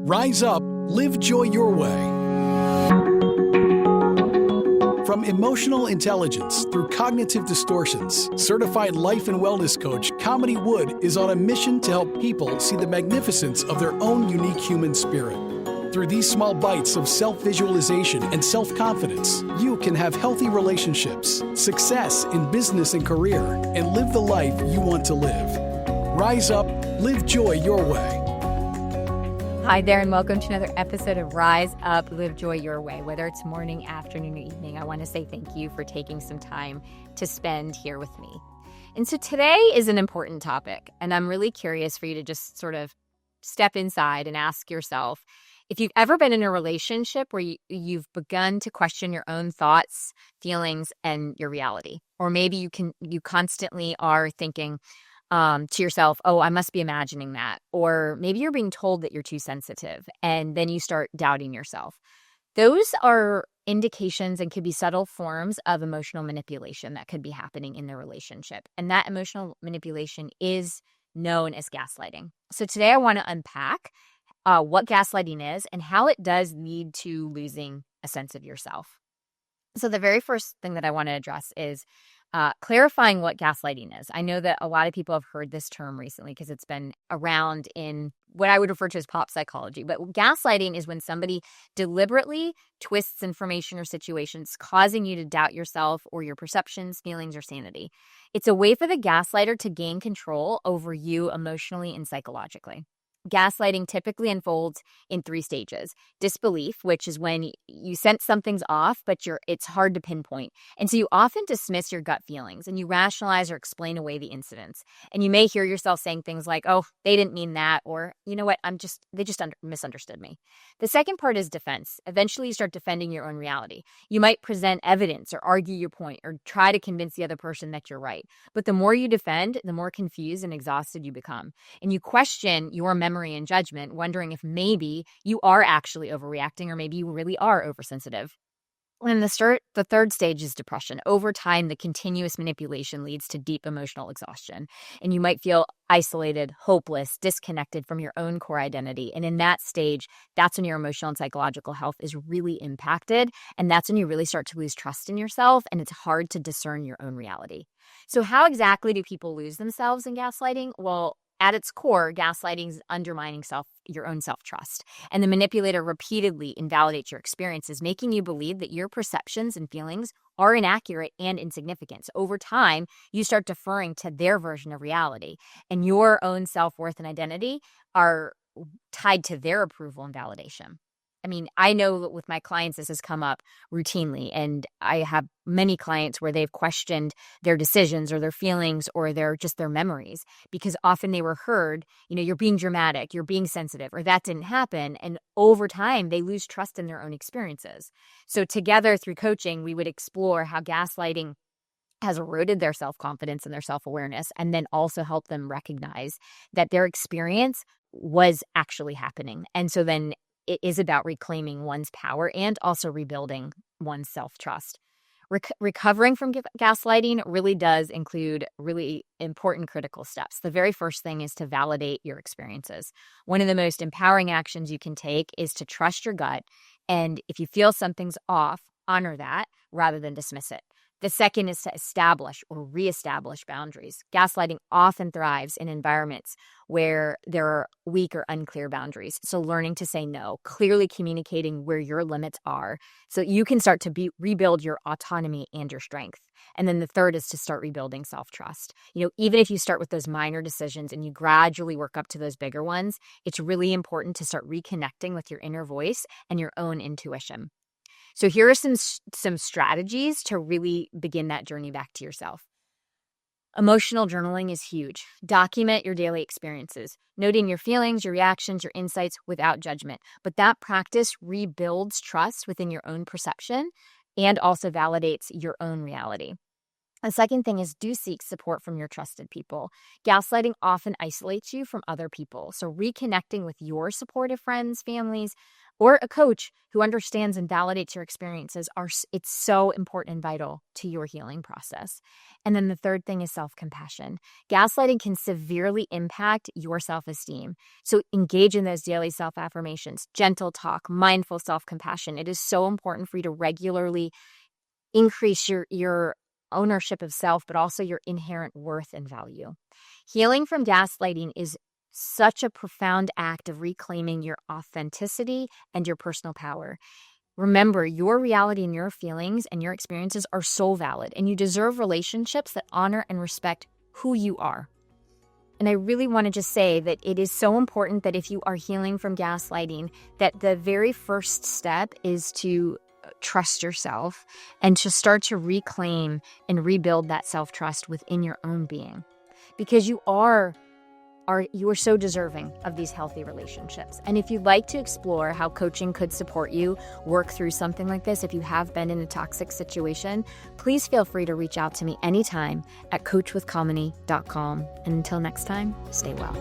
Rise up, live joy your way. From emotional intelligence through cognitive distortions, certified life and wellness coach Kamini Wood is on a mission to help people see the magnificence of their own unique human spirit. Through these small bites of self-visualization and self-confidence, you can have healthy relationships, success in business and career, and live the life you want to live. Rise up, live joy your way. Hi there, and welcome to another episode of Rise Up, Live Joy Your Way. Whether it's morning, afternoon, or evening, I want to say thank you for taking some time to spend here with me. And so today is an important topic, and I'm really curious for you to just sort of step inside and ask yourself, if you've ever been in a relationship where you've begun to question your own thoughts, feelings, and your reality, or maybe you constantly are thinking to yourself, oh, I must be imagining that. Or maybe you're being told that you're too sensitive, and then you start doubting yourself. Those are indications and could be subtle forms of emotional manipulation that could be happening in the relationship. And that emotional manipulation is known as gaslighting. So today I want to unpack what gaslighting is and how it does lead to losing a sense of yourself. So the very first thing that I want to address is clarifying what gaslighting is. I know that a lot of people have heard this term recently because it's been around in what I would refer to as pop psychology. But gaslighting is when somebody deliberately twists information or situations, causing you to doubt yourself or your perceptions, feelings, or sanity. It's a way for the gaslighter to gain control over you emotionally and psychologically. Gaslighting typically unfolds in 3 stages. Disbelief, which is when you sense something's off, but it's hard to pinpoint. And so you often dismiss your gut feelings and you rationalize or explain away the incidents. And you may hear yourself saying things like, oh, they didn't mean that, or you know what, they just misunderstood me. The second part is defense. Eventually you start defending your own reality. You might present evidence or argue your point or try to convince the other person that you're right. But the more you defend, the more confused and exhausted you become. And you question your memory and judgment, wondering if maybe you are actually overreacting or maybe you really are oversensitive. And the third stage is depression. Over time, the continuous manipulation leads to deep emotional exhaustion. And you might feel isolated, hopeless, disconnected from your own core identity. And in that stage, that's when your emotional and psychological health is really impacted. And that's when you really start to lose trust in yourself, and it's hard to discern your own reality. So how exactly do people lose themselves in gaslighting? Well, at its core, gaslighting is undermining your own self-trust. And the manipulator repeatedly invalidates your experiences, making you believe that your perceptions and feelings are inaccurate and insignificant. So over time, you start deferring to their version of reality. And your own self-worth and identity are tied to their approval and validation. I mean, I know that with my clients, this has come up routinely, and I have many clients where they've questioned their decisions or their feelings or their memories, because often they were heard, you're being dramatic, you're being sensitive, or that didn't happen. And over time, they lose trust in their own experiences. So together through coaching, we would explore how gaslighting has eroded their self-confidence and their self-awareness, and then also help them recognize that their experience was actually happening. And so then it is about reclaiming one's power and also rebuilding one's self-trust. Recovering from gaslighting really does include really important critical steps. The very first thing is to validate your experiences. One of the most empowering actions you can take is to trust your gut. And if you feel something's off, honor that rather than dismiss it. The second is to establish or reestablish boundaries. Gaslighting often thrives in environments where there are weak or unclear boundaries. So learning to say no, clearly communicating where your limits are so you can start to rebuild your autonomy and your strength. And then the third is to start rebuilding self-trust. Even if you start with those minor decisions and you gradually work up to those bigger ones, it's really important to start reconnecting with your inner voice and your own intuition. So here are some strategies to really begin that journey back to yourself. Emotional journaling is huge. Document your daily experiences, noting your feelings, your reactions, your insights without judgment. But that practice rebuilds trust within your own perception and also validates your own reality. The second thing is do seek support from your trusted people. Gaslighting often isolates you from other people. So reconnecting with your supportive friends, families, or a coach who understands and validates your experiences it's so important and vital to your healing process. And then the third thing is self-compassion. Gaslighting can severely impact your self-esteem. So engage in those daily self-affirmations, gentle talk, mindful self-compassion. It is so important for you to regularly increase your ownership of self, but also your inherent worth and value. Healing from gaslighting is such a profound act of reclaiming your authenticity and your personal power. Remember, your reality and your feelings and your experiences are so valid, and you deserve relationships that honor and respect who you are. And I really want to just say that it is so important that if you are healing from gaslighting, that the very first step is to trust yourself and to start to reclaim and rebuild that self-trust within your own being. Because you are so deserving of these healthy relationships. And if you'd like to explore how coaching could support you work through something like this, if you have been in a toxic situation, please feel free to reach out to me anytime at coachwithkamini.com. And until next time, stay well.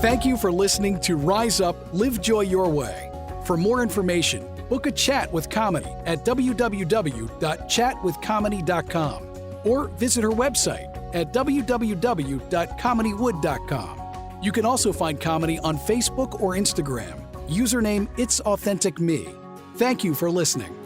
Thank you for listening to Rise Up, Live Joy Your Way. For more information, book a chat with Kamini at www.chatwithkamini.com or visit her website at www.kaminiwood.com. You can also find Kamini on Facebook or Instagram. Username It's Authentic Me. Thank you for listening.